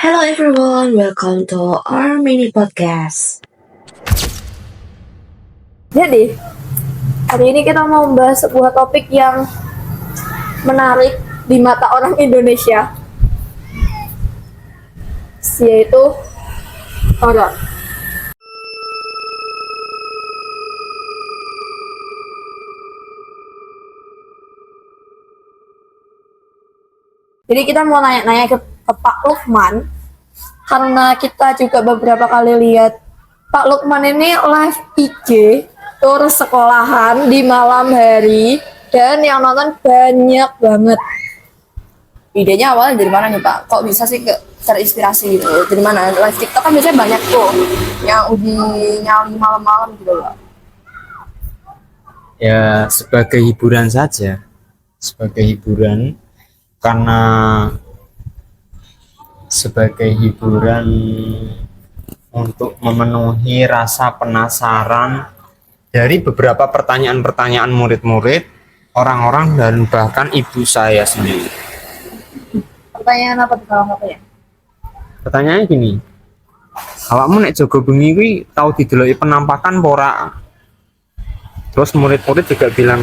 Hello everyone, welcome to our mini podcast. Jadi, hari ini kita mau membahas sebuah topik yang menarik di mata orang Indonesia, yaitu horor. Jadi kita mau nanya-nanya ke Pak Lukman, karena kita juga beberapa kali lihat Pak Lukman ini live IG tur sekolahan di malam hari, dan yang nonton banyak banget. Idenya awalnya dari mana nih Pak? Kok bisa sih terinspirasi gitu? Dari mana? Live TikTok kan biasanya banyak tuh yang uji nyali malam-malam gitu loh. Ya sebagai hiburan saja, sebagai hiburan, karena sebagai hiburan untuk memenuhi rasa penasaran dari beberapa pertanyaan-pertanyaan murid-murid, orang-orang, dan bahkan ibu saya sendiri. Pertanyaan apa tuh kalau nggak ya? Pertanyaannya gini, awakmu nek jaga bengi kuwi tau dideloki penampakan pora? Terus murid-murid juga bilang,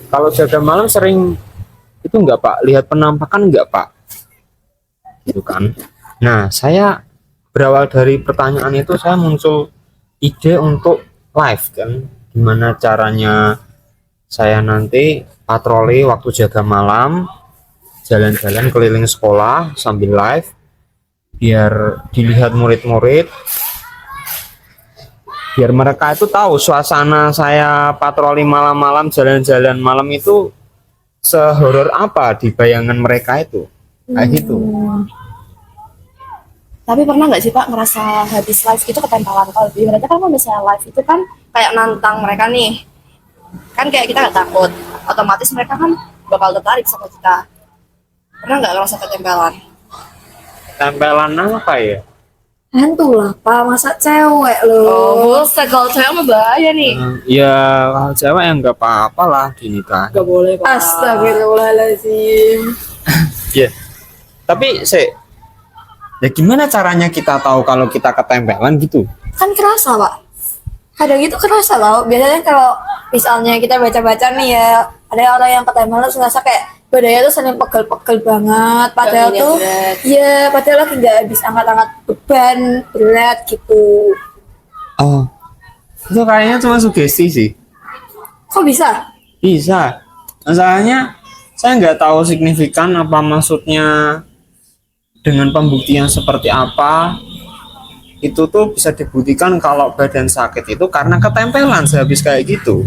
kalau jaga malam sering itu enggak Pak, lihat penampakan enggak Pak? Gitu kan. Nah, saya berawal dari pertanyaan itu saya muncul ide untuk live kan. Gimana caranya saya nanti patroli waktu jaga malam, jalan-jalan keliling sekolah sambil live, biar dilihat murid-murid, biar mereka itu tahu suasana saya patroli malam-malam, jalan-jalan malam itu sehoror apa di bayangan mereka itu. Kayak gitu. Tapi pernah nggak sih Pak ngerasa habis live itu ketempelan? Kalau di mereka kan misalnya live itu kan kayak nantang mereka nih. Kan kayak kita nggak takut, otomatis mereka kan bakal tertarik sama kita. Pernah nggak ngerasa ketempelan? Tempelan apa ya? Hantu lah Pak, masa cewek loh. buset, kalau cewek mah bahaya nih. Ya kalau cewek yang nggak apa-apa lah dinikahi. Nggak boleh Pak. Astagfirullahaladzim. Ya. Tapi ya gimana caranya kita tahu kalau kita ketempelan gitu? Kan kerasa Pak, kadang itu kerasa loh. Biasanya kalau misalnya kita baca-baca nih ya, ada orang yang ketempelan terus ngerasa kayak badannya tuh sering pegel-pegel banget, padahal Badannya tuh berat. ya padahal lagi nggak habis angkat-angkat beban berat gitu. Oh, itu kayaknya cuma sugesti sih. Kok bisa? Bisa. Masalahnya saya nggak tahu signifikan apa maksudnya dengan pembuktian seperti apa. Itu tuh bisa dibuktikan kalau badan sakit itu karena ketempelan sehabis kayak gitu.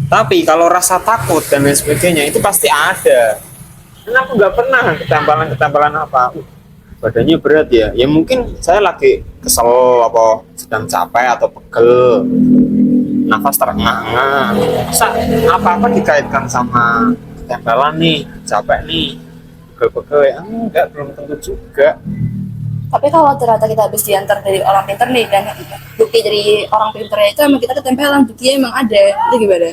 Tapi kalau rasa takut dan lain sebagainya itu pasti ada. Karena aku nggak pernah ketempelan apa. Badannya berat ya. Ya mungkin saya lagi kesel apa sedang capek atau pegel. Nafas terengah-engah. Apa-apa dikaitkan sama ketempelan nih, capek nih, pegel-pegel ya. Enggak, belum tentu juga. Tapi kalau ternyata kita habis diantar dari orang pintar nih, dan bukti dari orang pintarnya itu emang kita ketempelan, buktinya emang ada, itu gimana?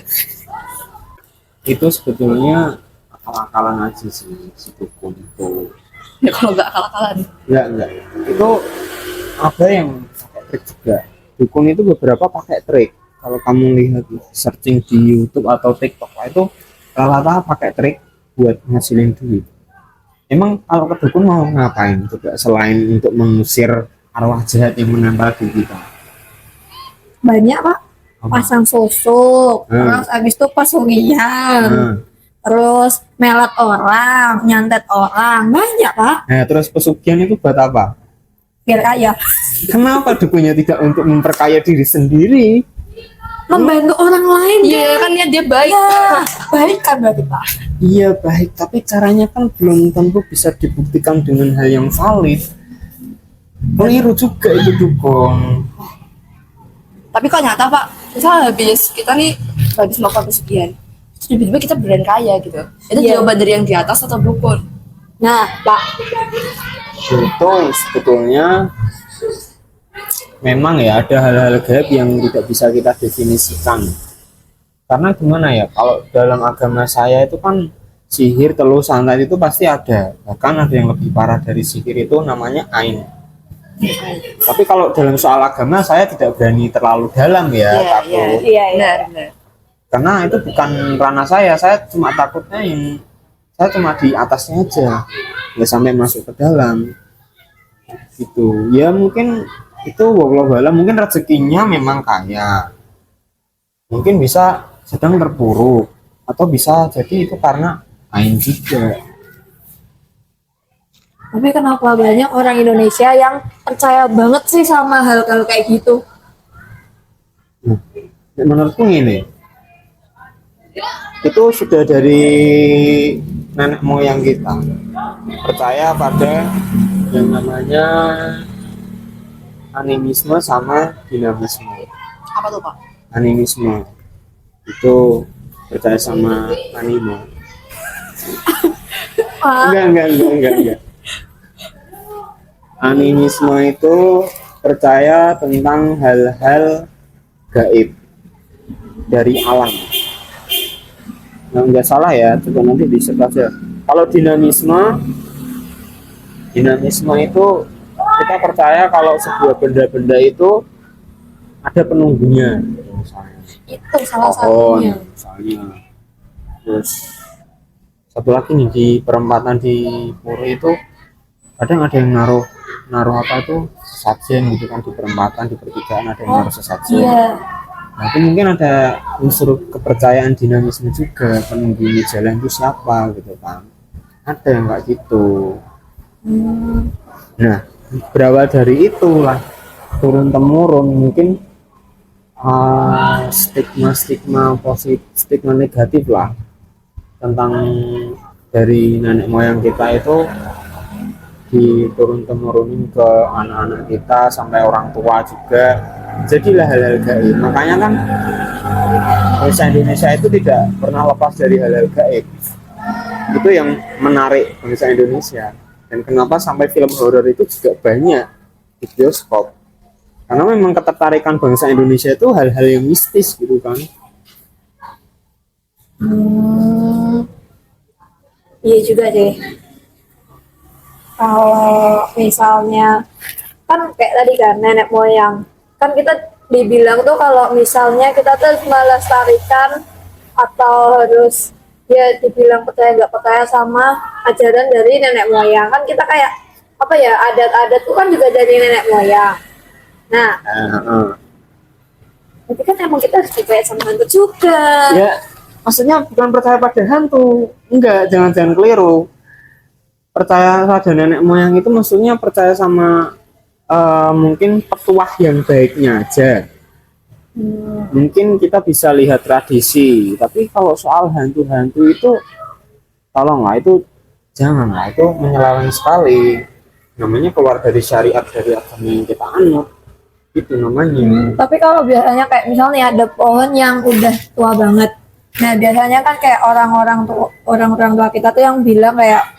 Itu sebetulnya akal-akalan aja sih si dukun itu. Ya kalau nggak akal-akalan. Enggak. Itu ada yang pakai trik juga. Dukun itu beberapa pakai trik. Kalau kamu lihat searching di YouTube atau TikTok itu rata-rata pakai trik buat ngasilin duit. Emang kalau ke dukun mau ngapain coba selain untuk mengusir arwah jahat yang menempel di kita? Banyak Pak, Apa? pasang sosok, terus abis itu pesugihan, Nah, terus melet orang, nyantet orang, banyak Pak, terus pesugihan itu buat apa? biar kaya. Kenapa dukunnya tidak untuk memperkaya diri sendiri? Membantu orang lain. Iya kan ya, dia baik. Ya, baik kan berarti Pak. Iya baik, tapi caranya kan belum tentu bisa dibuktikan dengan hal yang valid. Keliru juga itu dukun. Tapi kok nyata Pak, misalnya kita nih habis melakukan pesugihan, terus tiba-tiba kita beneran kaya gitu. Itu Iya. jawaban dari yang di atas atau dukun? Nah Pak, Itu sebetulnya memang ya ada hal-hal gaib yang tidak bisa kita definisikan. Karena gimana ya, kalau dalam agama saya itu kan sihir, teluh, santet itu pasti ada. Bahkan ada yang lebih parah dari sihir itu namanya ain. Tapi kalau dalam soal agama saya tidak berani terlalu dalam ya, Iya, takut. Iya, iya. Benar. Karena itu bukan ranah saya cuma takutnya yang saya cuma di atasnya aja, nggak sampai masuk ke dalam. Gitu. Ya mungkin itu wallahu alam, mungkin rezekinya memang kaya. Mungkin bisa sedang terpuruk atau bisa jadi itu karena ain juga. Tapi kenapa banyak orang Indonesia yang percaya banget sih sama hal-hal kayak gitu? Menurutku ini itu sudah dari nenek moyang kita percaya pada yang namanya animisme sama dinamisme. Apa tuh Pak? Animisme itu percaya sama anime. Enggak. Animisme itu percaya tentang hal-hal gaib dari alam. Nah, nggak salah ya, coba nanti di-search aja. Kalau dinamisme itu kita percaya kalau sebuah benda-benda itu ada penunggunya, misalnya Itu salah pohon, satunya. misalnya. Terus satu lagi nih di perempatan di Puri itu kadang ada yang naruh apa itu sesajen gitu kan, di perempatan, di pertigaan ada yang naruh sesajen. Iya. Nah, itu mungkin ada unsur kepercayaan dinamisme juga, penunggu jalan itu siapa gitu kan, ada yang kayak gitu. Nah, berawal dari itulah turun temurun mungkin stigma positif, stigma negatif lah tentang dari nenek moyang kita itu diturun temurunin ke anak-anak kita sampai orang tua juga, jadilah hal-hal gaib. Makanya kan bangsa Indonesia itu tidak pernah lepas dari hal-hal gaib. Itu yang menarik bangsa Indonesia, dan kenapa sampai film horor itu juga banyak di bioskop, karena memang ketertarikan bangsa Indonesia itu hal-hal yang mistis gitu kan. Iya juga deh. Kalau misalnya kan kayak tadi kan nenek moyang, kan kita dibilang tuh kalau misalnya kita tuh melestarikan atau harus ya dibilang percaya nggak percaya sama ajaran dari nenek moyang, kan kita kayak apa ya, adat-adat tuh kan juga dari nenek moyang. Nah, tapi kan emang kita harus percaya sama hantu juga. Ya, maksudnya bukan percaya pada hantu, enggak, jangan keliru. Percaya pada nenek moyang itu maksudnya percaya sama mungkin petuah yang baiknya aja. Mungkin kita bisa lihat tradisi, tapi kalau soal hantu-hantu itu tolonglah, itu janganlah, itu menyeleweng sekali. Namanya keluar dari syariat, dari agama yang kita anut, itu namanya. Tapi kalau biasanya kayak misalnya ada pohon yang udah tua banget, nah biasanya kan kayak orang-orang tua kita tuh yang bilang kayak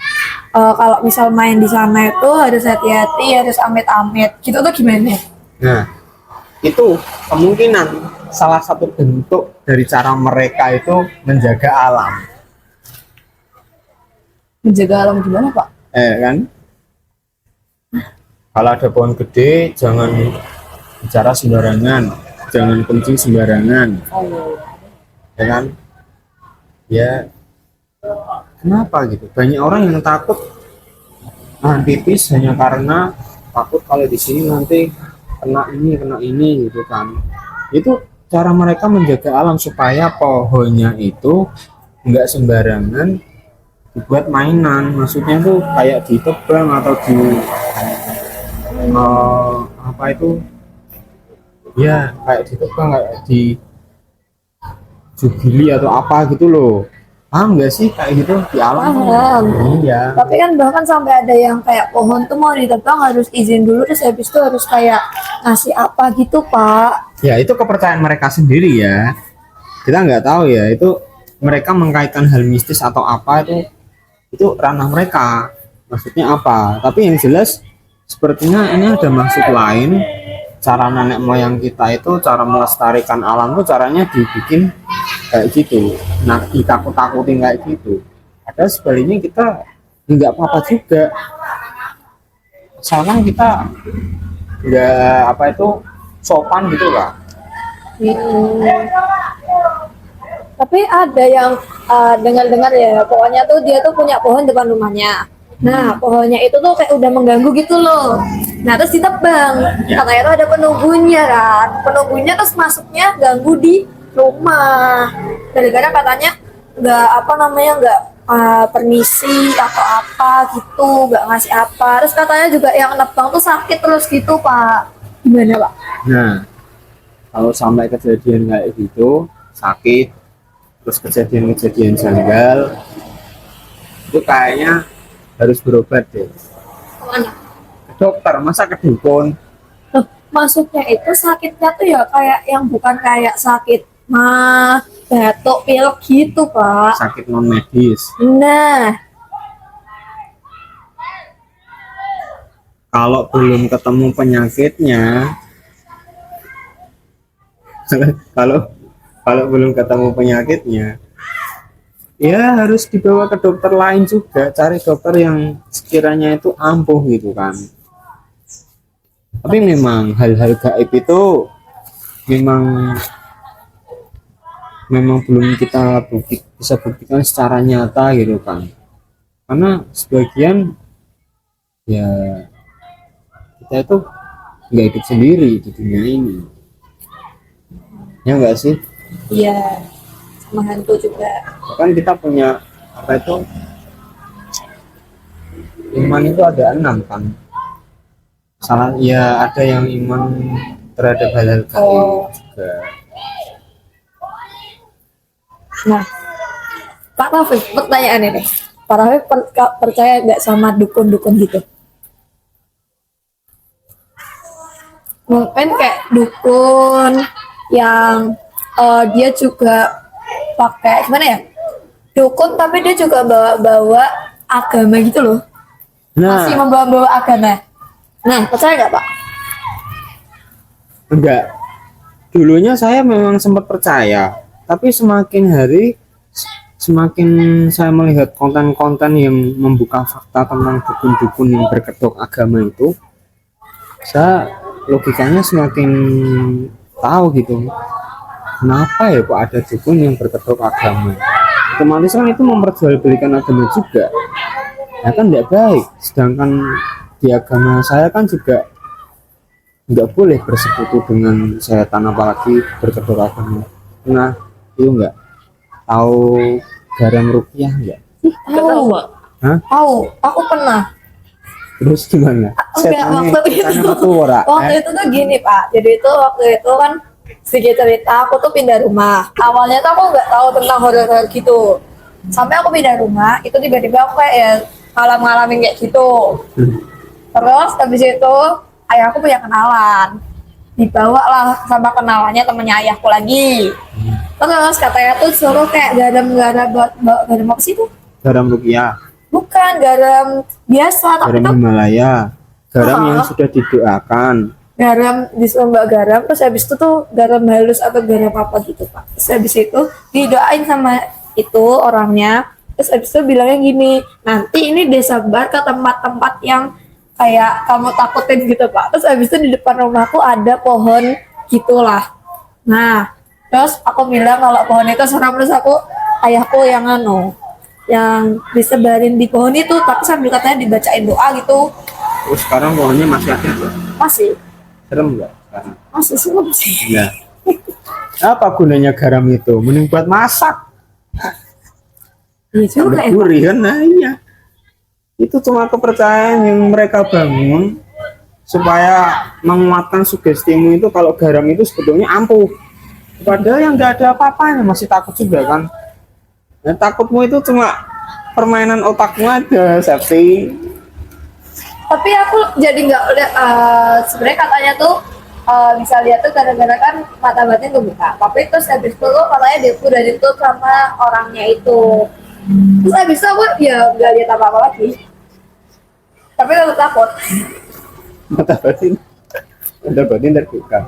kalau misal main di sana itu harus hati-hati, harus amit-amit gitu tuh gimana? Nah, itu kemungkinan salah satu bentuk dari cara mereka itu menjaga alam. Menjaga alam gimana Pak? Kan? Kalau ada pohon gede, jangan bicara sembarangan, jangan kencing sembarangan. Ya kan? Ya, kenapa gitu? Banyak orang yang takut pipis hanya karena takut kalau di sini nanti kena ini gitu kan. Itu cara mereka menjaga alam supaya pohonnya itu enggak sembarangan dibuat mainan. Maksudnya tuh kayak ditebang atau di apa itu? Ya, kayak ditebang, kayak di jubili atau apa gitu loh. Paham nggak sih kayak gitu di alam? Paham. Iya. Tapi kan bahkan sampai ada yang kayak pohon tuh mau ditebang harus izin dulu, terus habis itu harus kayak ngasih apa gitu Pak. Ya itu kepercayaan mereka sendiri ya. Kita nggak tahu ya, itu mereka mengkaitkan hal mistis atau apa itu ranah mereka. Maksudnya apa? Tapi yang jelas sepertinya ini ada maksud lain. Cara nenek moyang kita itu cara melestarikan alam tuh caranya dibikin kayak gitu. Nah, ditakut-takutin kayak gitu. Ada sebaliknya kita nggak apa-apa juga. Sekarang kita nggak apa itu sopan gitu lah. Tapi ada yang dengar-dengar ya, pokoknya tuh dia tuh punya pohon depan rumahnya. Nah, pohonnya itu tuh kayak udah mengganggu gitu loh. Nah, terus ditebang. Katanya tuh ada penunggunya kan. Penunggunya terus masuknya ganggu di rumah. Gara-gara katanya nggak apa namanya nggak permisi atau apa gitu, nggak ngasih apa. Terus katanya juga yang nebang tuh sakit terus gitu, Pak. Gimana, Pak? Nah, kalau sampai kejadian kayak gitu, sakit, terus kejadian-kejadian janggal, itu kayaknya harus berobat deh. Kemana? Ke dokter, masa ke dukun? Loh, maksudnya itu sakitnya tuh ya kayak yang bukan kayak sakit mah batuk pilek gitu, Pak. Sakit non medis. Nah, Kalau belum ketemu penyakitnya, kalau kalau belum ketemu penyakitnya, ya harus dibawa ke dokter lain juga, cari dokter yang sekiranya itu ampuh gitu kan. Tapi memang hal-hal gaib itu memang belum kita bisa buktikan secara nyata gitu kan, karena sebagian ya kita itu nggak hidup sendiri di dunia ini, ya enggak sih? iya, sama hantu juga. Kan kita punya apa itu, iman itu ada 6 kan. Salah ya, ada yang iman terhadap hal-hal gaib juga. Nah, Pak Taufik, pertanyaan ini. Pak Taufik percaya nggak sama dukun-dukun gitu? Mungkin kayak dukun yang dia juga pakai gimana ya? Dukun tapi dia juga bawa-bawa agama gitu loh. Masih Nah, membawa-bawa agama. Nah, percaya nggak, Pak? enggak. Dulunya saya memang sempat percaya, tapi semakin hari semakin saya melihat konten-konten yang membuka fakta tentang dukun-dukun yang berkedok agama itu, saya logikanya semakin tahu gitu. Kenapa ya kok ada dukun yang berkedok agama? Otomatis kan itu memperjualbelikan agama juga. Ya kan tidak baik. Sedangkan di agama saya kan juga nggak boleh bersekutu dengan setan, apalagi berkedok agama. Nah, itu nggak tahu garam rupiah nggak? Tahu. Hah? Tahu. Aku pernah. Terus gimana? Enggak, waktu itu. setannya metu ora? Waktu itu tuh gini, Pak. Jadi itu waktu itu kan sedikit cerita, aku tuh pindah rumah. Awalnya tuh aku nggak tahu tentang horor-horor gitu. Sampai aku pindah rumah, itu tiba-tiba aku kayak ya ngalamin kayak gitu. Terus habis itu ayahku punya kenalan. Dibawa lah sama kenalannya temennya ayahku lagi. Terus katanya tuh suruh kayak garam-garam garam apa sih tuh? Garam rupiah, Bukan garam biasa, tapi garam tuh Himalaya, garam yang Ah. sudah didoakan. garam disumbak garam. Terus habis itu tuh garam halus atau garam apa gitu, Pak. Terus habis itu didoain sama itu orangnya. Terus habis itu bilangnya gini, nanti ini disebar ke tempat-tempat yang kayak kamu takutin gitu, Pak. Terus habis itu di depan rumahku ada pohon gitulah. Nah, terus aku bilang kalau pohon itu seram, terus ayahku yang yang disebarin di pohon itu, tapi sambil katanya dibacain doa gitu. Terus sekarang pohonnya masih ada nggak? Masih, Serem nggak sekarang? masih serem sih. Nah, apa gunanya garam itu? Mending buat masak. Iya juga ya, Pak. Gurih kan? Nah iya. Itu cuma kepercayaan yang mereka bangun supaya menguatkan sugestimu itu kalau garam itu sebetulnya ampuh. Padahal yang nggak ada apa-apanya, masih takut juga kan. Nah, takutmu itu cuma permainan otakmu aja, Septi. Tapi aku jadi nggak lihat, sebenarnya katanya tuh bisa lihat tuh gara-gara kan mata batin kebuka. Tapi terus habis itu tuh katanya dia udah ditutup sama orangnya itu. Terus habis itu aku ya nggak lihat apa-apa lagi. Tapi tetap takut. Mata batin terbuka.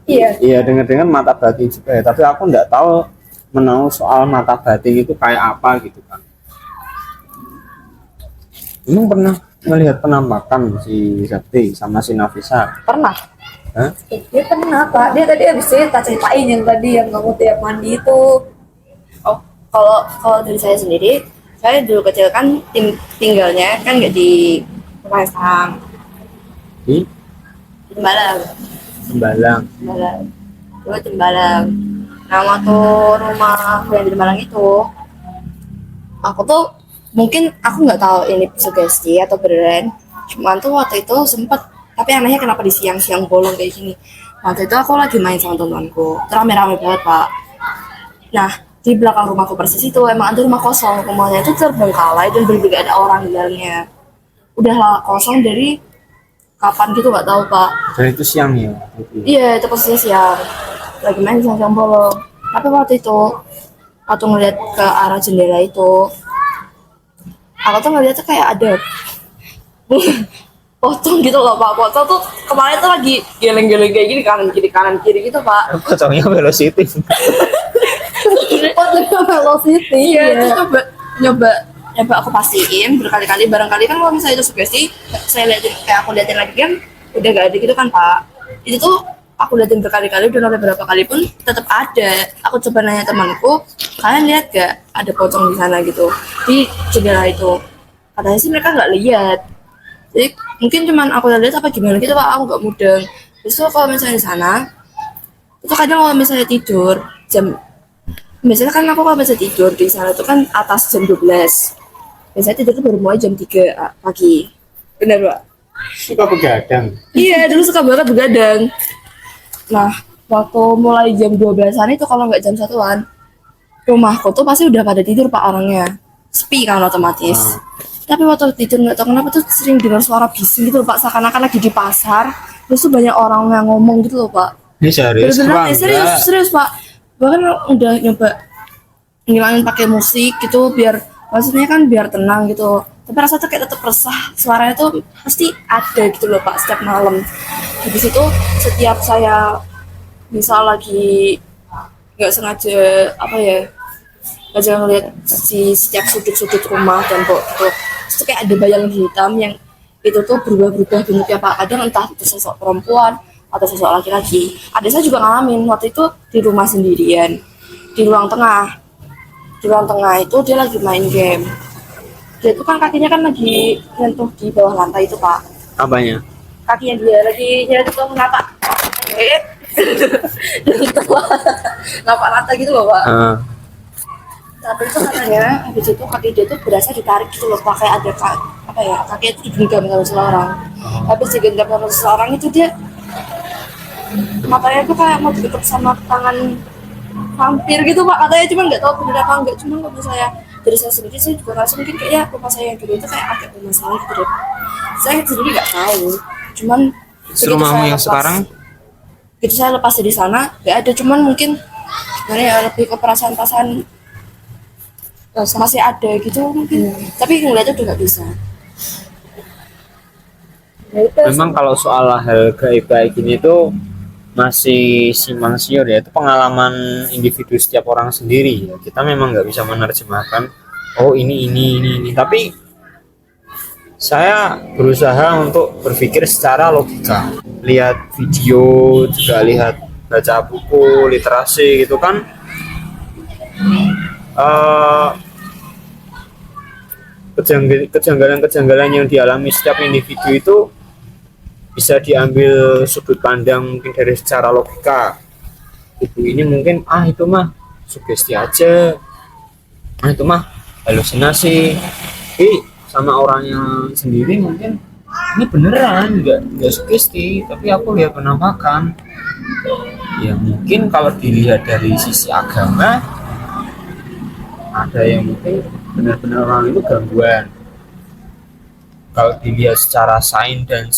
Iya. Iya, dengar-dengar mata batin juga ya, tapi aku nggak tahu menau soal mata batin itu kayak apa gitu kan. Emang pernah melihat penampakan si Sakti sama si Nafisa? Pernah. Hah? Dia pernah Pak, dia tadi habis itu tak ceritain yang tadi yang kamu tiap mandi itu. Oh, kalau dari saya sendiri, saya dulu kecil kan tinggalnya kan nggak di Pemalang, Di di Tembalang, Tembalang. Tembalang, dulu Tembalang. Nah, waktu rumah yang di Tembalang itu, aku tuh mungkin aku nggak tahu ini sugesti atau beneran. Cuman tuh waktu itu sempet, tapi anehnya kenapa di siang-siang bolong kayak gini. Waktu itu aku lagi main sama teman-temanku, rame-rame banget Pak. Nah, di belakang rumahku persis itu emang ada rumah kosong, rumahnya itu terbengkalai dan bener ada orang di dalamnya. Udah lah kosong dari kapan gitu nggak tahu Pak. Dan itu siang ya? Iya, itu posisinya siang, lagi main siang-siang bolong. Tapi waktu itu, waktu ngeliat ke arah jendela itu, aku tuh ngeliat tuh kayak ada pocong gitu loh Pak. Pocong tuh kemarin tuh lagi geleng-geleng kayak gini kanan kiri gitu Pak. Pocongnya velocity. Pocongnya velocity. Iya, itu nyoba aku pastiin berkali-kali, barangkali kan kalau misalnya itu sugesti, saya liatin kayak aku liatin lagi kan udah gak ada gitu kan Pak. Itu tuh aku liatin berkali-kali, udah sampai berapa kali pun tetap ada. Aku coba nanya temanku, kalian lihat gak ada pocong di sana gitu di jendela itu? Katanya sih mereka nggak lihat. Jadi mungkin cuman aku lihat apa gimana gitu Pak, aku nggak mudeng. Terus tuh kalau misalnya di sana, itu kadang kalau misalnya tidur biasanya kan aku kalau misalnya tidur di sana itu kan atas jam 12. Biasanya tidur tuh baru mulai jam 3 pagi. Benar Pak? Suka begadang. Iya, dulu suka banget begadang. Nah, waktu mulai jam 12-an itu kalau nggak jam 1-an, rumahku tuh pasti udah pada tidur Pak orangnya. Sepi kan otomatis. Tapi waktu tidur nggak tahu kenapa tuh sering dengar suara bising gitu loh Pak, seakan-akan lagi di pasar. Terus tuh banyak orang yang ngomong gitu loh Pak. Ini serius? Bener-bener serius Pak. Bahkan udah nyoba ngilangin pakai musik gitu biar maksudnya kan biar tenang gitu. Tapi rasanya tuh kayak tetap resah, suaranya tuh pasti ada gitu loh Pak setiap malam. Habis itu setiap saya misal lagi nggak sengaja ngeliat setiap sudut-sudut rumah dan gitu, itu kayak ada bayangan hitam yang itu tuh berubah-berubah bentuknya Pak. Kadang entah itu sosok perempuan atau sosok laki-laki. Ada saya juga ngalamin waktu itu di rumah sendirian, di ruang tengah itu dia lagi main game. Dia tuh kan kakinya kan lagi nyentuh di bawah lantai itu Pak. Apanya? Kakinya dia lagi nyentuh napak napak lantai gitu loh Pak. Tapi itu katanya habis itu kaki dia tuh berasa ditarik gitu loh Pak, kayak ada kaki itu digenggam sama seseorang. Habis digenggam sama seseorang itu dia matanya tuh kayak mau ditutup sama tangan vampir gitu Pak katanya, cuma nggak tahu benar apa enggak. Cuma kalau saya dari saya sendiri saya juga rasa mungkin kayaknya rumah saya yang dulu itu kayak agak bermasalah gitu deh. Saya sendiri nggak tahu, cuman Rumahmu yang sekarang? Gitu saya lepas dari sana nggak ada, cuman mungkin sebenarnya ya lebih ke perasaan masih ada gitu mungkin. Tapi ngeliatnya udah nggak bisa. Memang kalau soal hal gaib kayak gini tuh masih simpang siur ya, itu pengalaman individu setiap orang sendiri ya. Kita memang nggak bisa menerjemahkan oh ini, tapi saya berusaha untuk berpikir secara logika, lihat video juga, lihat baca buku literasi gitu kan. Kejanggalan yang dialami setiap individu itu bisa diambil sudut pandang mungkin dari secara logika. Ibu ini mungkin itu mah sugesti aja, itu mah halusinasi. Tapi sama orangnya sendiri mungkin ini beneran nggak sugesti, tapi aku lihat penampakan. Ya mungkin kalau dilihat dari sisi agama, ada yang mungkin benar-benar orang itu gangguan. Kalau dilihat secara sains dan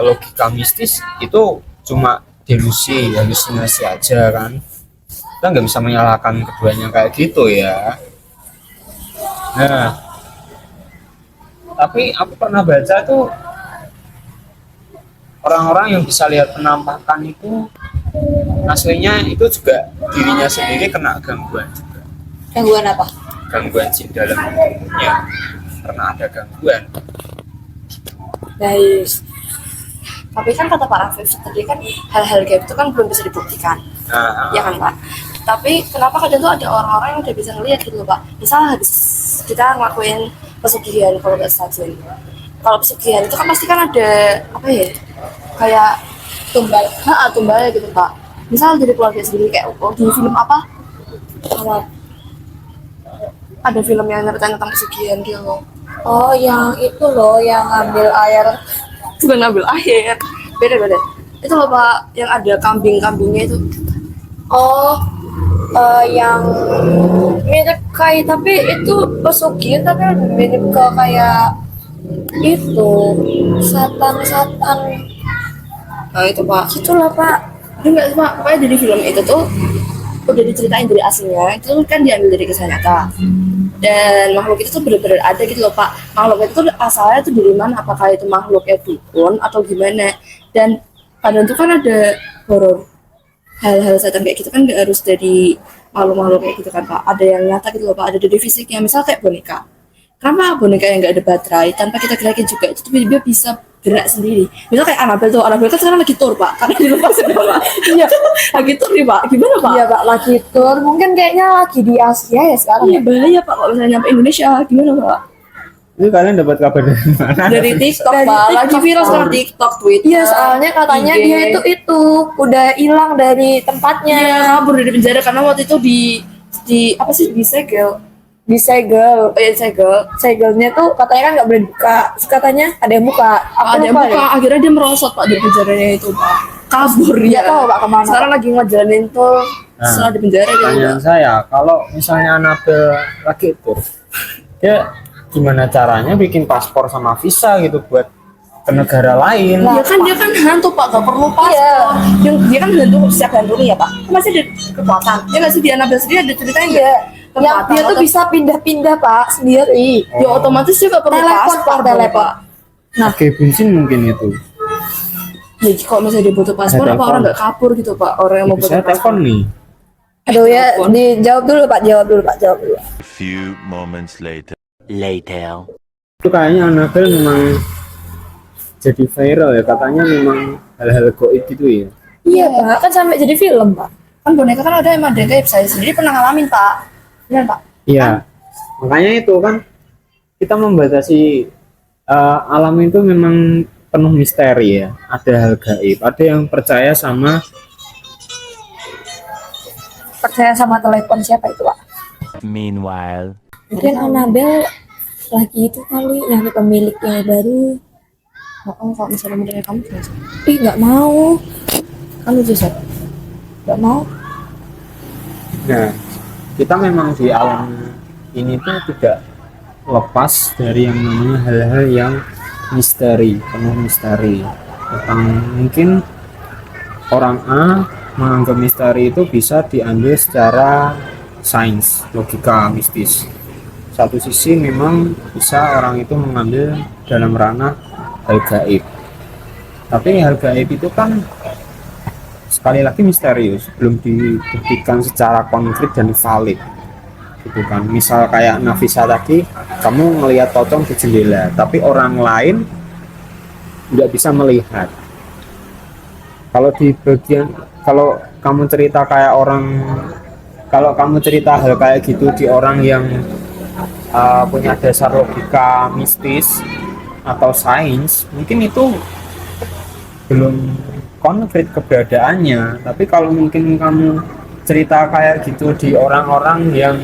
logika mistis itu cuma delusi, halusinasi aja kan. Kita nggak bisa menyalahkan keduanya kayak gitu ya. Nah, tapi aku pernah baca tuh orang-orang yang bisa lihat penampakan itu aslinya itu juga dirinya sendiri kena gangguan juga. Gangguan apa? gangguan jin dalam tubuhnya karena ada gangguan. Guys, tapi kan kata Pak Rafif tadi kan hal-hal gaib itu kan belum bisa dibuktikan, ya kan Pak? Tapi kenapa kadang tuh ada orang-orang yang udah bisa ngeliat gitu loh Pak? Misal habis kita ngelakuin pesugihan kalau nggak saja. Kalau pesugihan itu kan pasti kan ada apa ya? Kayak tumbal gitu Pak. Misal jadi keluarga sendiri kayak di film apa? Ada film yang nyeritain tentang pesugihan gitu loh. Oh, yang itu loh, yang ngambil air. Bukan ngambil air, beda itu loh Pak, yang ada kambingnya itu. Oh, yang mirip kayak, tapi itu pesugihan tapi mirip ke kayak itu satan. Nah itu Pak, Gitu lah Pak. enggak Pak, pokoknya dari film itu tuh udah diceritain dari aslinya, itu kan diambil dari kisah nyata. Dan makhluk itu tuh bener-bener ada gitu loh Pak. Makhluk itu tuh asalnya tuh dari mana, apakah itu makhluknya dukun atau gimana. Dan kadang tuh kan ada horor, hal-hal setan kayak gitu kan nggak harus dari makhluk-makhluk kayak gitu kan Pak. Ada yang nyata gitu loh Pak, ada dari fisiknya, misal kayak boneka. Kenapa boneka yang nggak ada baterai tanpa kita gerakin juga itu tiba-tiba bisa gerak sendiri? Misal kayak Annabelle kan sekarang lagi tour Pak, karena dilepas ya Pak. Iya, lagi tour nih Pak. Gimana Pak? Iya Pak, lagi tour. Mungkin kayaknya lagi di Asia ya sekarang. Iya bahaya Pak kalau misalnya nyampe Indonesia, gimana Pak? Itu kalian dapat kabar dari mana? Dari TikTok Dari Pak, lagi TikTok, viral Pak. sekarang TikTok, Twitter. Iya, soalnya katanya IG. dia itu udah hilang dari tempatnya. Iya, kabur dari penjara karena waktu itu di apa sih, disegel. Disegel. Oh iya, disegel. Segelnya tuh katanya kan nggak boleh buka. Terus katanya ada yang buka. Aku Ada yang lupa buka, deh. akhirnya dia merosot Pak dari penjaranya itu Pak. Kabur Nggak ya. tahu Pak kemana. Sekarang lagi ngejalanin tuh setelah di penjara gitu. Pertanyaan saya, kalau misalnya Annabelle lagi itu, dia gimana caranya bikin paspor sama visa gitu buat ke negara lain? Dia kan hantu Pak, gak perlu paspor. Iya. Dia kan hantu siap hantu ya Pak. Kan masih ada kekuatan. Dia nggak sih, di Annabelle sendiri ada ceritanya nggak? Yang dia tuh bisa pindah-pindah Pak sendiri. Ya otomatis dia gak perlu Telepon, paspor Pak, dong, telepon. Pak. Oke, bensin mungkin itu. Ya kalau misalnya dia butuh paspor, Saya apa telepon. orang nggak kabur gitu Pak? Orang yang mau Bisa butuh telepon paspor. nih. Aduh ya, Telepon. dijawab dulu Pak, jawab dulu. A few moments later. Itu kayaknya Annabelle memang jadi viral ya, katanya memang hal-hal goib gitu ya. Iya Pak, kan sampai jadi film Pak. Kan boneka kan ada emang gaib, saya sendiri pernah ngalamin Pak. Benar Pak? Iya, makanya itu kan kita membatasi alam itu memang penuh misteri ya. Ada hal gaib, ada yang percaya sama Telepon siapa itu Pak? Meanwhile, Mungkin Annabelle lagi itu kali nyari pemiliknya baru. Oh, kalau misalnya mendengar kamu gimana sih? Ih nggak mau, Kamu Joseph? nggak mau. Nah, kita memang di alam ini tuh tidak lepas dari yang namanya hal-hal yang misteri, penuh misteri. Tentang mungkin orang A menganggap misteri itu bisa diambil secara sains, logika, mistis. Satu sisi memang bisa orang itu mengambil dalam ranah hal gaib. Tapi hal gaib itu kan sekali lagi misterius, belum dibuktikan secara konkret dan valid gitu kan. Misal kayak Nafisa tadi, kamu melihat pocong di jendela tapi orang lain nggak bisa melihat. Kalau di bagian, kalau kamu cerita kayak orang, kalau kamu cerita hal kayak gitu di orang yang punya dasar logika mistis atau sains, mungkin itu belum konkret keberadaannya. Tapi kalau mungkin kamu cerita kayak gitu di orang-orang yang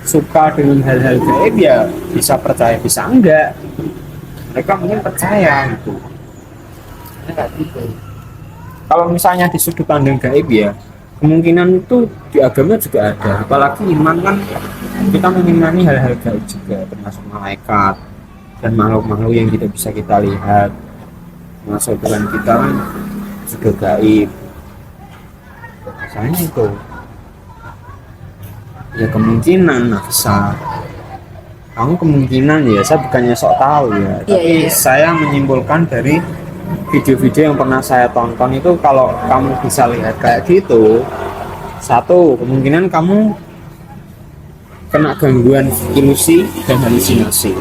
suka dengan hal-hal gaib, ya bisa percaya bisa enggak, mereka mungkin percaya gitu. Ya, gitu. Kalau misalnya di sudut pandang gaib ya kemungkinan itu di agama juga ada, apalagi iman kan kita mengimani hal-hal gaib juga, termasuk malaikat dan makhluk-makhluk yang tidak bisa kita lihat, masuk Tuhan kita kan juga gaib. Misalnya itu ya kemungkinan besar. Kamu kemungkinan ya, saya bukannya sok tahu ya, tapi saya menyimpulkan dari video-video yang pernah saya tonton itu, kalau kamu bisa lihat kayak gitu, satu kemungkinan kamu kena gangguan ilusi dan halusinasi.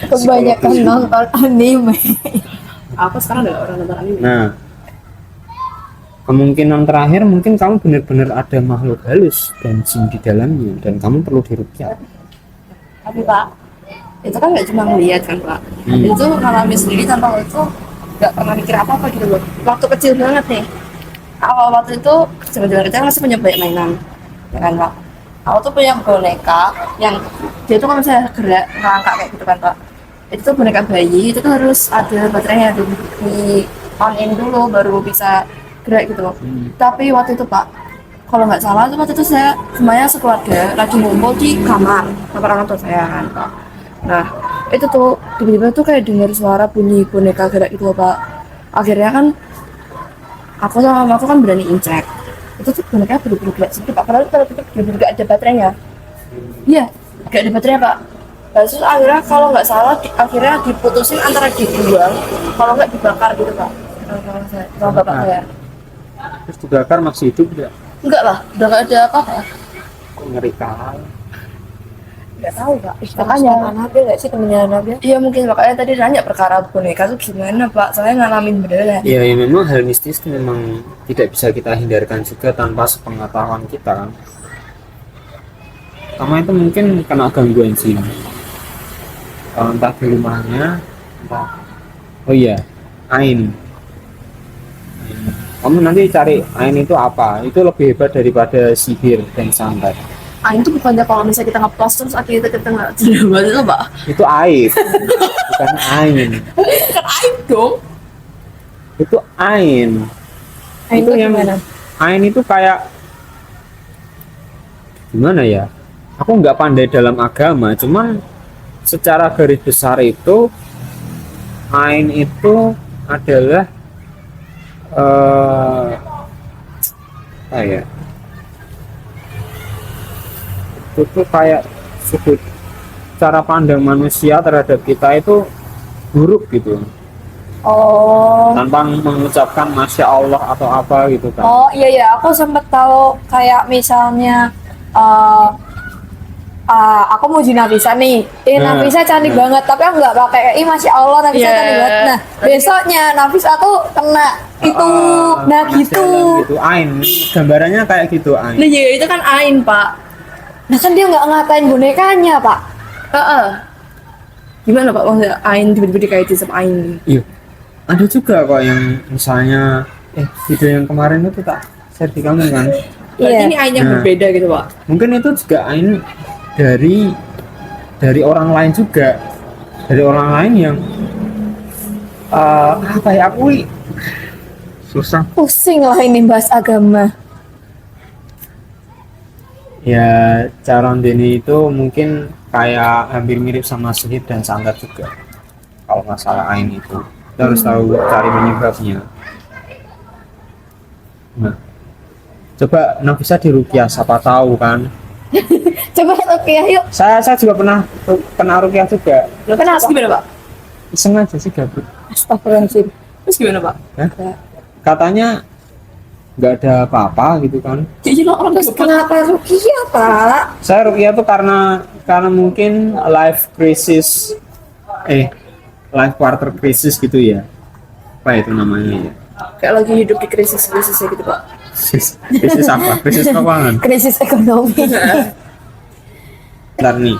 Kebanyakan nonton anime. Aku sekarang adalah orang nonton anime. Nah, kemungkinan terakhir mungkin kamu benar-benar ada makhluk halus dan jin di dalamnya dan kamu perlu diruqyah. Tapi Pak, itu kan nggak cuma ngeliat kan Pak. Itu ngalamin sendiri tanpa itu nggak pernah mikir apa-apa gitu loh. Waktu kecil banget nih. Awal waktu itu jaman-jaman kecil masih punya banyak mainan, ya kan Pak. Aku tuh punya boneka yang dia tuh kalau misalnya gerak ngangkat kayak gitu kan Pak. Itu tuh boneka bayi, itu tuh harus ada baterainya di on in dulu baru bisa gerak gitu loh. Tapi waktu itu Pak, kalau nggak salah tuh waktu itu saya semuanya sekeluarga lagi ngumpul di kamar orang tua saya kan Pak. Nah itu tuh tiba-tiba tuh kayak dengar suara bunyi boneka gerak gitu loh Pak. Akhirnya kan aku sama mamaku kan berani cek. Itu tuh boneka bener-bener gerak sendiri Pak. Padahal itu bener-bener gak ada baterainya. Iya, gak ada baterainya Pak. Terus akhirnya kalau nggak salah akhirnya diputusin antara dibuang, kalau nggak dibakar gitu Pak. Sama bapak saya. Terus dibakar masih hidup enggak? Enggak lah, udah nggak ada apa-apa. Kok ngeri kali. Nggak tahu Pak. Makanya Nabil nggak sih temennya Nabil? Iya mungkin makanya tadi nanya perkara boneka tuh gimana Pak, saya ngalamin beneran. Ya, ya memang hal mistis itu memang tidak bisa kita hindarkan juga tanpa sepengetahuan kita kan. Pertama itu mungkin kena gangguan jin. Entah di rumahnya, entah. Oh iya, ain. Kamu nanti cari ain itu apa? Itu lebih hebat daripada sihir dan santet. Ain tuh bukannya kalau misalnya kita ngepost terus akhirnya kita nggak jelas itu Pak. Itu air, bukan ain. Kan ain dong. Itu ain. Ain Itu tuh yang gimana? ain itu kayak gimana ya? Aku nggak pandai dalam agama, cuman secara garis besar itu ain itu adalah apa ya? Itu tuh kayak sudut cara pandang manusia terhadap kita itu buruk gitu, Oh. tanpa mengucapkan masya Allah atau apa gitu kan. Oh iya ya, aku sempet tahu kayak misalnya aku mau Nafisa nih, Nah, Nafisa cantik banget, tapi aku nggak pakai, masya Allah Nafisa Iya. cantik banget. Nah besoknya Nafisa tuh kena itu, nah Panas gitu. dalam gitu. Ain, gambarannya kayak gitu ain. Nah ya itu kan ain Pak. Nah kan dia nggak ngatain bonekanya Pak. Heeh. Gimana Pak maksudnya ain tiba-tiba dikaitin sama ain? Iya, ada juga kok yang misalnya video yang kemarin itu tak share di kamu kan. Berarti Iya. ini ain yang Nah. berbeda gitu Pak. Mungkin itu juga ain dari orang lain juga, dari orang lain yang apa ya, aku susah Pusing lah ini bahas agama. ya. Cara Deni itu mungkin kayak hampir mirip sama sihir dan santet juga kalau masalah ain itu. Kita harus tahu cari penyebabnya. Nah, coba Nafisa diruqyah, siapa tahu kan. Coba oke yuk. Saya juga pernah ruqyah juga. Terus Kenapa? gimana Pak? Iseng aja sih, gabut. Astagfirullahaladzim. Terus gimana Pak? Katanya nggak ada apa-apa gitu kan. Jadi lo orang Terus kenapa rukiah Pak? Saya ruqyah tuh karena mungkin life crisis, life quarter crisis gitu ya. Apa itu namanya ya? kayak lagi hidup di krisis-krisis gitu Pak. Krisis apa? Krisis keuangan. Krisis ekonomi. Bentar nih,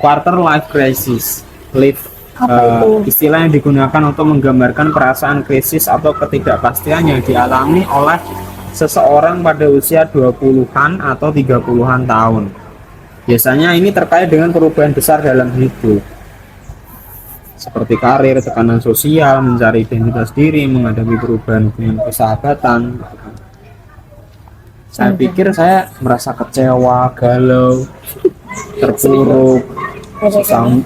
quarter life crisis, live Apa itu? istilah yang digunakan untuk menggambarkan perasaan krisis atau ketidakpastian yang dialami oleh seseorang pada usia 20-an atau 30-an tahun. Biasanya ini terkait dengan perubahan besar dalam hidup, seperti karir, tekanan sosial, mencari identitas diri, menghadapi perubahan hubungan persahabatan. Saya pikir saya merasa kecewa, galau, terpuruk,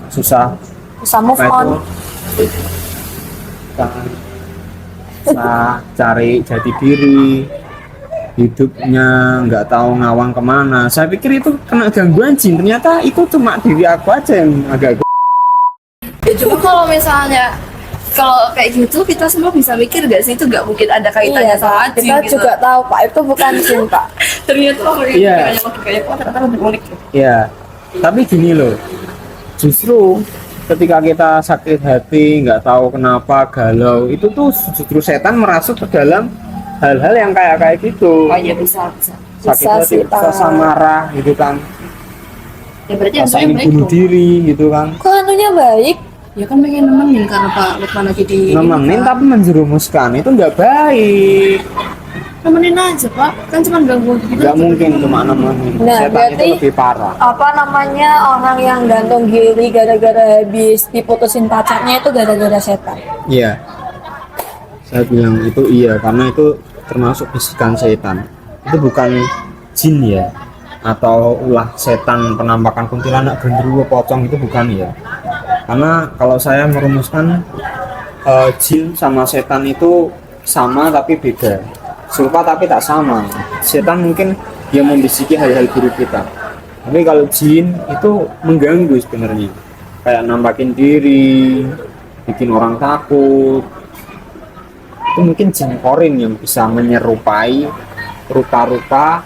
susah Bisa move apa on. itu, susah cari jati diri, hidupnya nggak tahu ngawang kemana. Saya pikir itu kena gangguan jin, ternyata itu cuma diri aku aja yang agak Ya cuma kalau misalnya kalau kayak gitu kita semua bisa mikir gak sih itu gak mungkin ada kaitannya sama Pak. jin Kita gitu. juga tahu Pak itu bukan jin Pak. Ternyata orang yang Iya. logikanya kok ternyata lebih unik. Ya, tapi gini loh, justru ketika kita sakit hati, nggak tahu kenapa galau, itu tuh justru setan merasuk ke dalam hal-hal yang kayak gitu. Oh iya bisa. Sakit Bisa hati, sih, Pak. rasa marah gitu kan, Ya berarti rasa yang ingin baik bunuh dong. diri gitu kan. Kok anunya baik? Ya kan pengen nemenin karena Pak Lukman lagi di Nemenin tapi menjerumuskan itu nggak baik. nemenin aja Pak, kan cuma ganggu gitu. Nggak mungkin cuma nemenin. Nah, Setan berarti- itu lebih parah. Apa namanya orang yang gantung diri gara-gara habis diputusin pacarnya itu gara-gara setan. Iya. Saya bilang itu iya karena itu termasuk bisikan setan. Itu bukan jin ya atau ulah setan penampakan kuntilanak genderuwo pocong itu bukan ya. Karena kalau saya merumuskan jin sama setan itu sama tapi beda. Serupa tapi tak sama. Setan mungkin dia membisiki hal-hal buruk kita. Tapi kalau jin itu mengganggu sebenarnya. Kayak nampakin diri, bikin orang takut. Itu mungkin jin korin yang bisa menyerupai rupa-rupa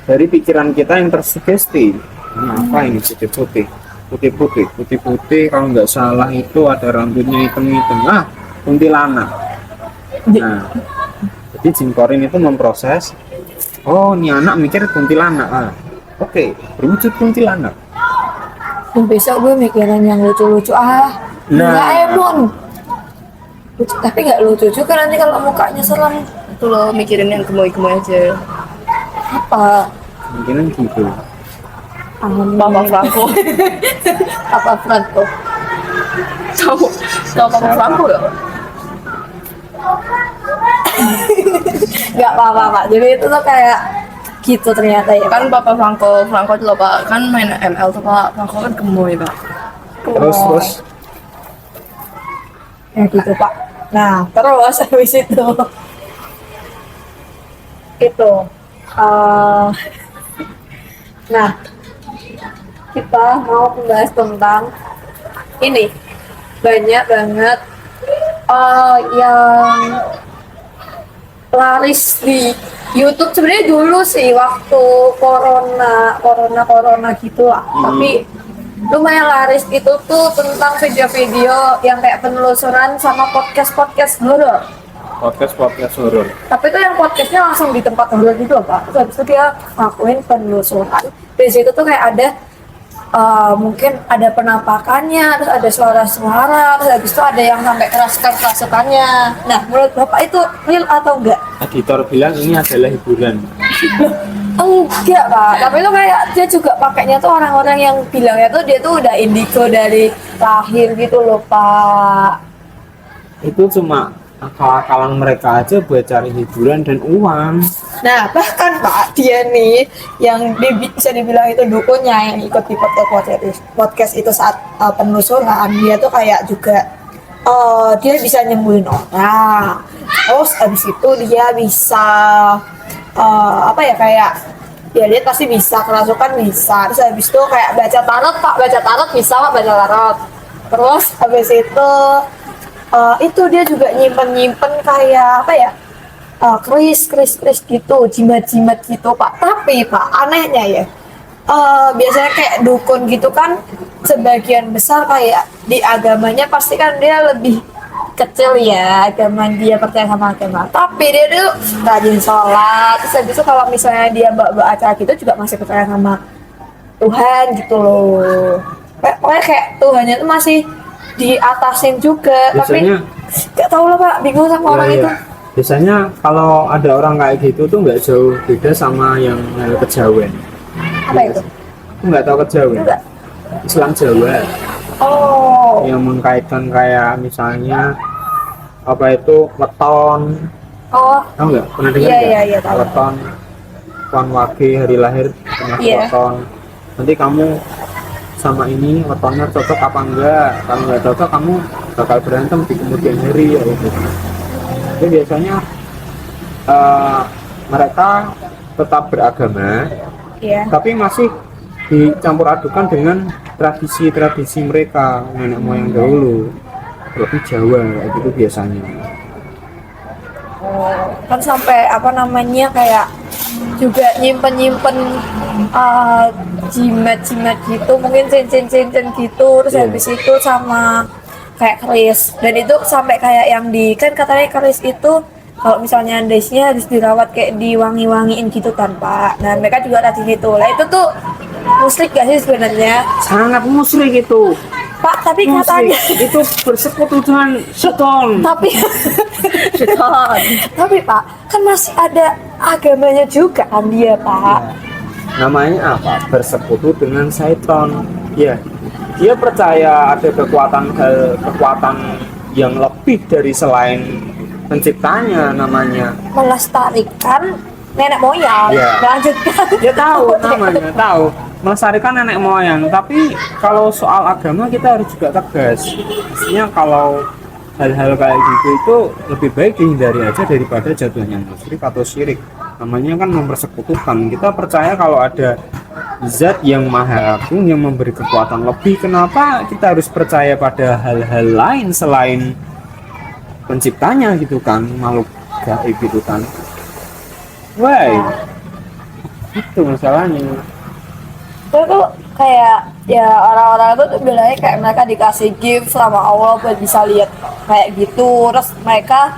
dari pikiran kita yang tersugesti. Nah, apa ini putih-putih kalau nggak salah itu ada rambutnya hitam-hitam. Ah, kuntilanak. Nah, jadi jin korin itu memproses. Oh, ini anak mikir kuntilanak. Ah, oke, berwujud kuntilanak. Dan besok gue mikirin yang lucu-lucu Nah. Doraemon. Lucu, tapi nggak lucu juga nanti kalau mukanya serem. Itu loh mikirin yang gemoy-gemoy aja. Apa? Mungkin gitu. Papa Franco. Apa Franco? Tahu Papa Franco ya? Nggak apa-apa Pak. Jadi itu tuh kayak gitu ternyata ya. Kan Papa Franco itu loh Pak, kan main ML tuh Pak. Franco kan gemoy Pak. Terus Ya gitu Pak. Nah terus habis itu nah kita mau membahas tentang ini banyak banget yang laris di YouTube sebenarnya dulu sih waktu corona gitu lah. Tapi lumayan laris itu tuh tentang video-video yang kayak penelusuran sama podcast horor. podcast horor. Tapi itu yang podcastnya langsung di tempat horor gitu loh Pak. Terus habis itu dia ngakuin penelusuran. Di situ tuh kayak ada mungkin ada penampakannya, terus ada suara-suara, terus habis itu ada yang sampai kerasukannya. Nah, menurut Bapak itu real atau enggak? Editor bilang ini adalah hiburan. Enggak Pak, tapi itu kayak dia juga pakainya tuh orang-orang yang bilangnya tuh dia tuh udah indigo dari lahir gitu loh Pak. Itu cuma akal-akalan mereka aja buat cari hiburan dan uang. Nah bahkan Pak dia nih yang bisa dibilang itu dukunnya yang ikut di podcast itu saat penelusuran dia tuh kayak juga dia bisa nyembuhin orang. Terus habis itu dia bisa apa ya kayak ya dia pasti bisa kerasukan bisa. Terus habis itu kayak baca tarot bisa Pak baca tarot. Terus habis itu dia juga nyimpen kayak apa ya keris gitu jimat gitu Pak. Tapi Pak anehnya ya biasanya kayak dukun gitu kan sebagian besar kayak di agamanya pasti kan dia lebih kecil ya agama dia percaya sama agama. Tapi dia tuh rajin sholat. Terus habis itu kalau misalnya dia bawa acara gitu juga masih percaya sama Tuhan gitu loh. Pokoknya kayak Tuhannya tuh masih diatasin juga. Biasanya, tapi nggak tahu lah Pak bingung sama orang ya, itu. biasanya kalau ada orang kayak gitu tuh nggak jauh beda sama yang kejawen. Apa itu? Nggak tahu kejawen? Enggak. Islam Jawa Oh yang mengkaitkan kayak misalnya apa itu weton. Tahu nggak? Pernah dengar nggak? Iya, tahu. Weton, Wan Wage hari lahir pernah Iya. weton. Nanti kamu sama ini wetonnya cocok apa enggak? Kalau nggak cocok kamu bakal berantem di kemudian hari ya itu. Jadi biasanya mereka tetap beragama, iya. tapi masih dicampur adukan dengan tradisi-tradisi mereka nenek moyang dahulu. lebih Jawa kayak gitu biasanya. Kan sampai apa namanya kayak juga nyimpen jimat-jimat gitu, mungkin cincin-cincin gitu, terus Iya. habis itu sama kayak keris, dan itu sampai kayak yang di kan katanya keris itu kalau misalnya daisnya harus dirawat kayak diwangi-wangiin gitu kan Pak. Nah mereka juga rajin gitu lah, itu tuh musrik gak sih sebenarnya Sangat musyrik itu. Pak? Tapi Musyrik. katanya Itu bersekutu dengan seton. tapi tapi Pak kan masih ada agamanya juga kan dia Pak. Namanya apa? Bersekutu dengan seton. Ya, dia percaya ada kekuatan yang lebih dari selain penciptanya, namanya. Melestarikan nenek moyang, Iya. melanjutkan. Dia tahu namanya, tahu melestarikan nenek moyang. Tapi kalau soal agama kita harus juga tegas. Maksudnya kalau hal-hal kayak gitu itu lebih baik dihindari aja daripada jatuhnya musyrik atau syirik. Namanya kan mempersekutukan. Kita percaya kalau ada zat yang maha agung yang memberi kekuatan lebih. Kenapa kita harus percaya pada hal-hal lain selain penciptanya gitu kan, makhluk gaib gitu kan? Why? Itu masalahnya. Itu tuh kayak ya orang-orang itu tuh bilangnya kayak mereka dikasih gift sama Allah buat bisa lihat kayak gitu, terus mereka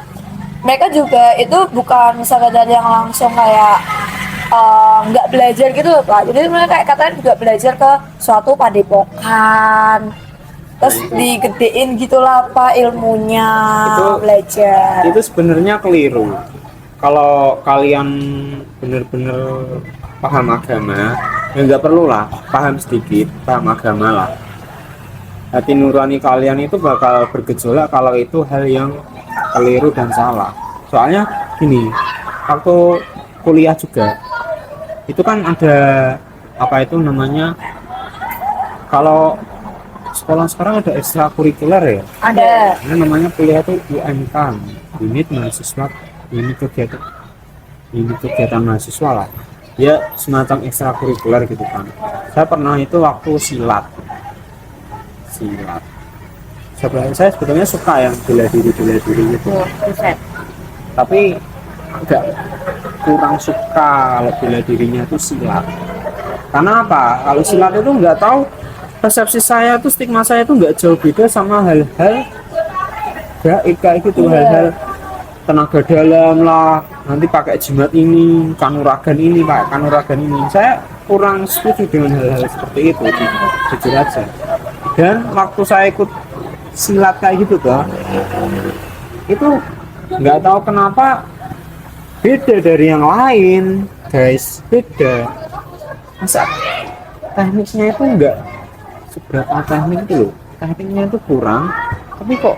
juga itu bukan sekedar yang langsung kayak nggak belajar gitu loh Pak. Jadi mereka kayak katanya juga belajar ke suatu padepokan, terus digedein gitulah Pak ilmunya, Itu- belajar. Itu sebenarnya keliru. Kalau kalian bener-bener paham agama, ya nggak perlu lah paham sedikit, paham agama lah. Hati nurani kalian itu bakal bergejolak kalau itu hal yang keliru dan salah. Soalnya gini, waktu kuliah juga itu kan ada apa itu namanya, kalau sekolah sekarang ada ekstrakurikuler ya. Ada. Ini namanya kuliah itu UMK, unit mahasiswa, unit kegiatan mahasiswa lah. Ya semacam ekstrakurikuler gitu kan. Saya pernah itu waktu silat. Saya sebetulnya suka yang bela diri gitu. Tapi agak kurang suka kalau bela dirinya itu silat. Karena apa? Kalau silat itu nggak tahu, persepsi saya tuh, stigma saya itu nggak jauh beda sama hal-hal gaib kayak gitu, hal-hal tenaga dalam lah, nanti pakai jimat ini, kanuragan ini, pakai kanuragan ini. Saya kurang setuju dengan hal-hal seperti itu, jujur aja. Dan waktu saya ikut silat kayak gitu tuh, itu nggak tahu kenapa beda dari yang lain, guys, beda. Masa tekniknya itu enggak seberapa teknik itu loh, tekniknya itu kurang, tapi kok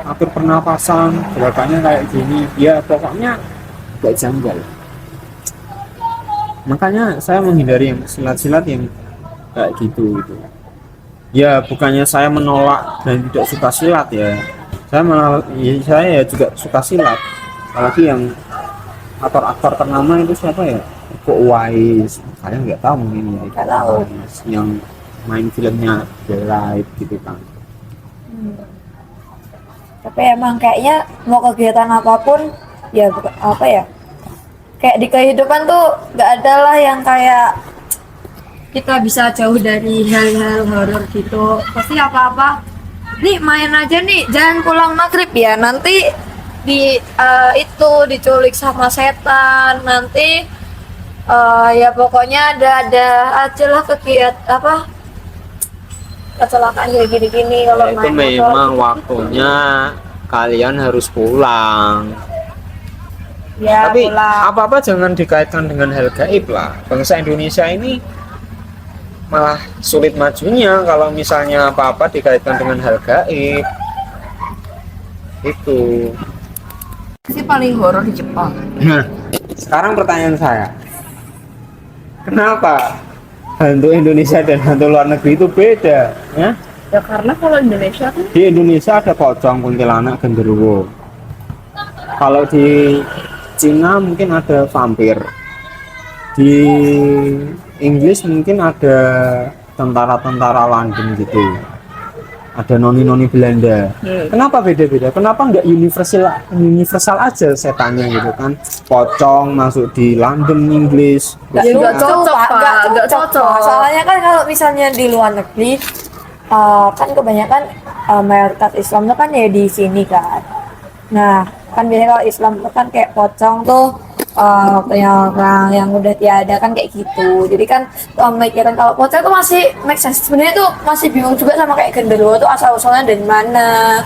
atur pernapasan gerakannya kayak gini, ya pokoknya gak janggal. Makanya saya menghindari yang silat-silat yang kayak gitu. Ya bukannya saya menolak dan tidak suka silat ya, saya ya juga suka silat, apalagi yang aktor-aktor ternama itu siapa ya, Iko Uwais, saya nggak tahu mungkin ya, Iko Uwais yang main filmnya The Light gitu kan. Tapi emang kayaknya mau kegiatan apapun ya apa ya, kayak di kehidupan tuh nggak ada lah yang kayak kita bisa jauh dari hal-hal horor gitu. Pasti apa-apa nih main aja nih, jangan pulang maghrib ya, nanti itu diculik sama setan, nanti ya pokoknya ada aja lah kegiatan apa kecelakaan kayak gini-gini kalau Ya, itu main memang motor. waktunya kalian harus pulang. Ya, Tapi pulang. apa-apa jangan dikaitkan dengan hal gaib lah. Bangsa Indonesia ini malah sulit majunya kalau misalnya apa-apa dikaitkan dengan hal gaib. Itu. Sih paling horor di Jepang. Nah, sekarang pertanyaan saya, kenapa hantu Indonesia dan hantu luar negeri itu beda? Ya? Ya karena kalau Indonesia kan Di Indonesia ada pocong, kuntilanak, genderuwo. Kalau di Cina mungkin ada vampir. Di Inggris mungkin ada tentara-tentara London gitu. ada noni-noni Belanda. Kenapa beda-beda? Kenapa nggak universal aja setannya gitu kan? Pocong masuk di London Inggris. Nggak Ya, lucu, nggak cocok, Pak. Pak. Nggak Cocok. cocok. Soalnya kan kalau misalnya di luar negeri, kan kebanyakan mayoritas Islam itu kan ya di sini kan. Nah, kan biasanya kalau Islam itu kan kayak pocong tuh kayak orang yang udah tiada kan kayak gitu. Jadi kan pemikiran kalau pocong itu masih make sense. Sebenarnya tuh masih bingung juga sama kayak genderuwo tuh asal usulnya dari mana.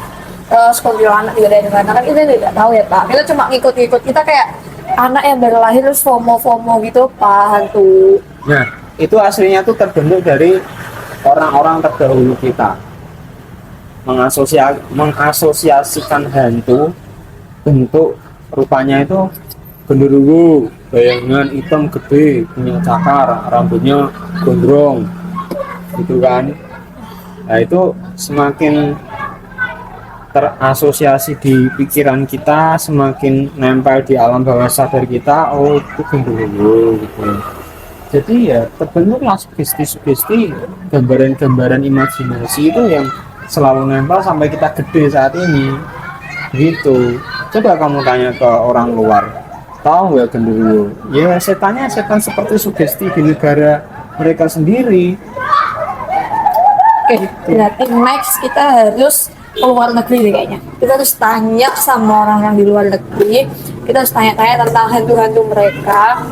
Terus kuntilanak juga dari mana kan kita tidak tahu ya Pak. Kita cuma ngikut-ngikut, kita kayak anak yang baru lahir terus FOMO gitu Pak hantu. Nah, itu aslinya tuh terbentuk dari orang-orang terdahulu kita mengasosiasikan hantu bentuk rupanya itu genderuwo, bayangan hitam gede, punya cakar, rambutnya gondrong, gitu kan. Nah itu semakin terasosiasi di pikiran kita, semakin nempel di alam bawah sadar kita, oh itu genderuwo gitu. Jadi ya terbentuklah sugesti-sugesti, gambaran-gambaran imajinasi itu yang selalu nempel sampai kita gede saat ini gitu. Coba kamu tanya ke orang luar, tahu nggak genderuwo? Ya setannya setan seperti sugesti di negara mereka sendiri. Oke, berarti next kita harus ke luar negeri deh kayaknya. Kita harus tanya sama orang-orang di luar negeri. Kita harus tanya-tanya tentang hantu-hantu mereka.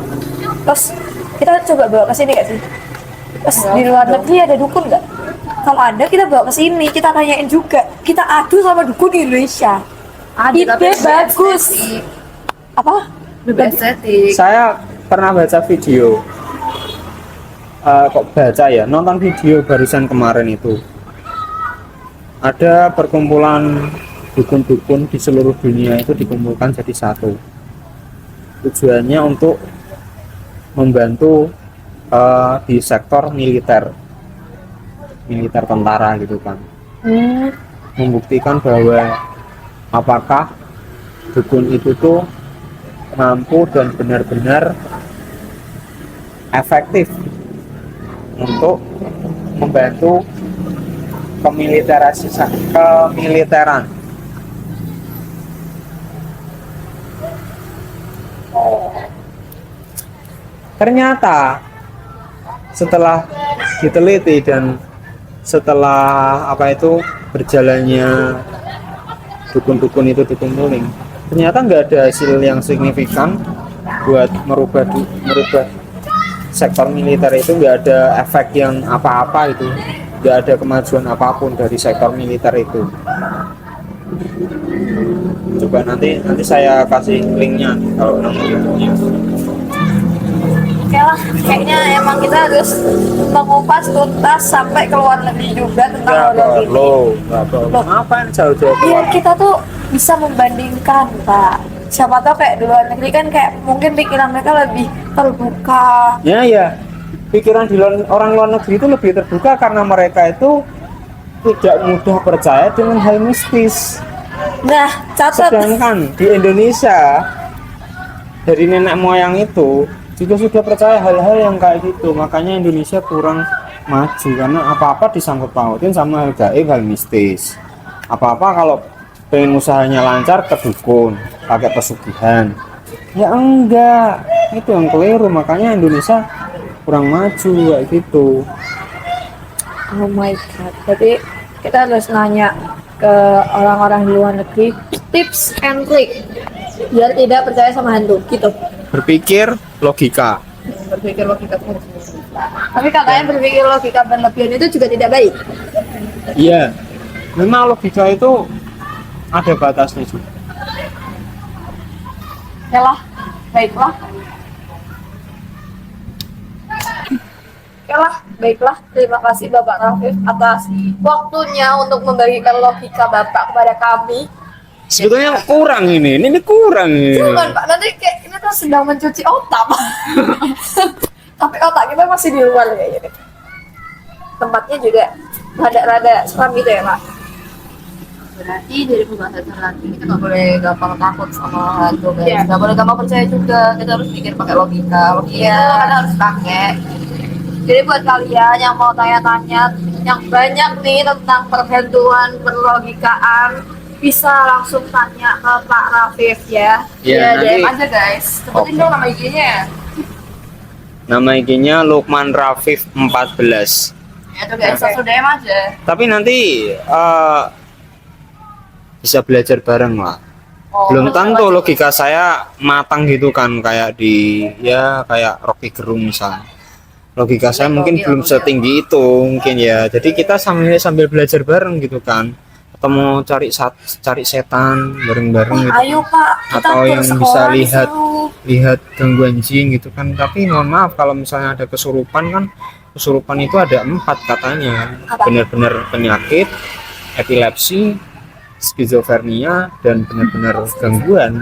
Terus kita coba bawa ke sini gak sih? Terus di luar negeri ada dukun nggak? Kalau ada kita bawa ke sini, kita tanyain juga. Kita adu sama dukun di Indonesia. Ada, Ide tapi lebih bagus. estetik. Apa? Lebih estetik. Saya pernah baca video, nonton video barusan kemarin itu. Ada perkumpulan dukun-dukun di seluruh dunia itu dikumpulkan jadi satu. Tujuannya untuk membantu di sektor militer tentara gitu kan. Membuktikan bahwa apakah dukun itu tuh mampu dan benar-benar efektif untuk membantu kemiliteran. Ternyata setelah diteliti dan setelah berjalannya dukun-dukun itu dikumpulin, ternyata nggak ada hasil yang signifikan buat merubah sektor militer itu. Nggak ada efek yang apa-apa itu, nggak ada kemajuan apapun dari sektor militer itu. Coba nanti saya kasih linknya kalau nemu itu. Oke lah, kayaknya emang kita harus mengupas tuntas sampai ke luar negeri juga tentang horor ini. Nggak perlu. Ngapain jauh-jauh Biar kita tuh bisa membandingkan, Pak. Siapa tahu kayak di luar negeri kan kayak mungkin pikiran mereka lebih terbuka. Ya, pikiran orang luar negeri itu lebih terbuka karena mereka itu tidak mudah percaya dengan hal mistis. Nah, catat. Sedangkan di Indonesia dari nenek moyang itu juga sudah percaya hal-hal yang kayak gitu. Makanya Indonesia kurang maju karena apa-apa disangkut pautin sama hal gaib, hal mistis. Apa-apa kalau pengen usahanya lancar ke dukun, pakai pesugihan. Ya enggak, itu yang keliru. Makanya Indonesia kurang maju kayak gitu. Oh my god. Berarti kita harus nanya ke orang-orang di luar negeri tips and trick biar tidak percaya sama hantu gitu. Berpikir logika. Berpikir logika. Tapi katanya berpikir logika berlebihan itu juga tidak baik. Iya, memang logika itu ada batasnya juga. Ya lah, baiklah. Oke lah, baiklah. Terima kasih Bapak Rafif atas waktunya untuk membagikan logika Bapak kepada kami. Sebetulnya kurang ini kurang ini. Jangan Pak, nanti kayak kita tuh sedang mencuci otak Pak. Tapi otak kita masih di luar kayak gini. Tempatnya juga rada-rada seram gitu ya Pak. Berarti dari pembahasan tadi kita nggak boleh gampang takut sama hantu guys. Iya. Nggak boleh gampang percaya juga. Kita harus pikir pakai logika. Logika Iya. kan harus pakai. Jadi buat kalian yang mau tanya-tanya yang banyak nih tentang perbentuan perlogikaan, bisa langsung tanya ke Pak Rafif ya. Ya, DM nanti aja guys. Sebutin Oke. dong nama IG-nya. nama IG-nya Lukman Rafif 14. Ya tuh guys, langsung DM aja. Tapi nanti bisa belajar bareng lah. Oh, Belum terus tentu apa aja? logika saya matang gitu kan, kayak kayak Rocky Gerung misalnya. Logika saya mungkin belum setinggi itu mungkin ya. Jadi kita sambil belajar bareng gitu kan. Atau mau cari setan bareng-bareng gitu. Ayo Pak, kita Atau yang bisa bersekolah di lihat seluruh. lihat gangguan jin gitu kan. Tapi mohon maaf kalau misalnya ada kesurupan kan, kesurupan itu ada 4 katanya. Benar-benar penyakit, epilepsi, skizofrenia, dan benar-benar gangguan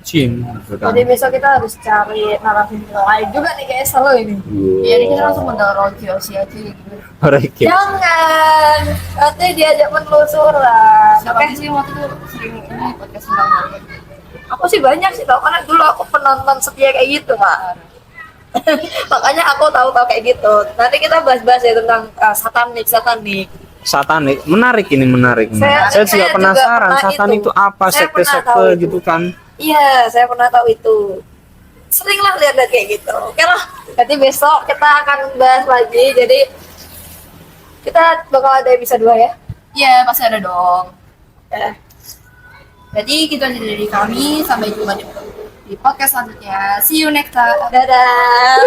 jin gitu kan. Jadi besok kita harus cari narasumber lain juga nih kayak seru ini. Iya, ini kita langsung modal Rocky Osi aja gitu. Alright, guys. Jangan, nanti diajak penelusuran. Siapa Oke, sih waktu itu sering ini podcast tentang horor? aku sih banyak sih tau karena dulu aku penonton setia kayak gitu Pak. Makanya aku tahu-tahu kayak gitu. Nanti kita bahas-bahas ya tentang satanik. Satanik menarik ini menarik. Saya Saya juga juga penasaran pernah satan itu. itu apa, Saya pernah sekte-sekte tahu itu. gitu kan. Iya, saya pernah tahu itu. Sering lah lihat-lihat kayak gitu. Oke lah, nanti besok kita akan bahas lagi. Jadi kita bakal ada episode 2 ya. Iya, pasti ada dong. Ya. Jadi gitu aja dari kami. Sampai jumpa di podcast selanjutnya. See you next time. Dadah.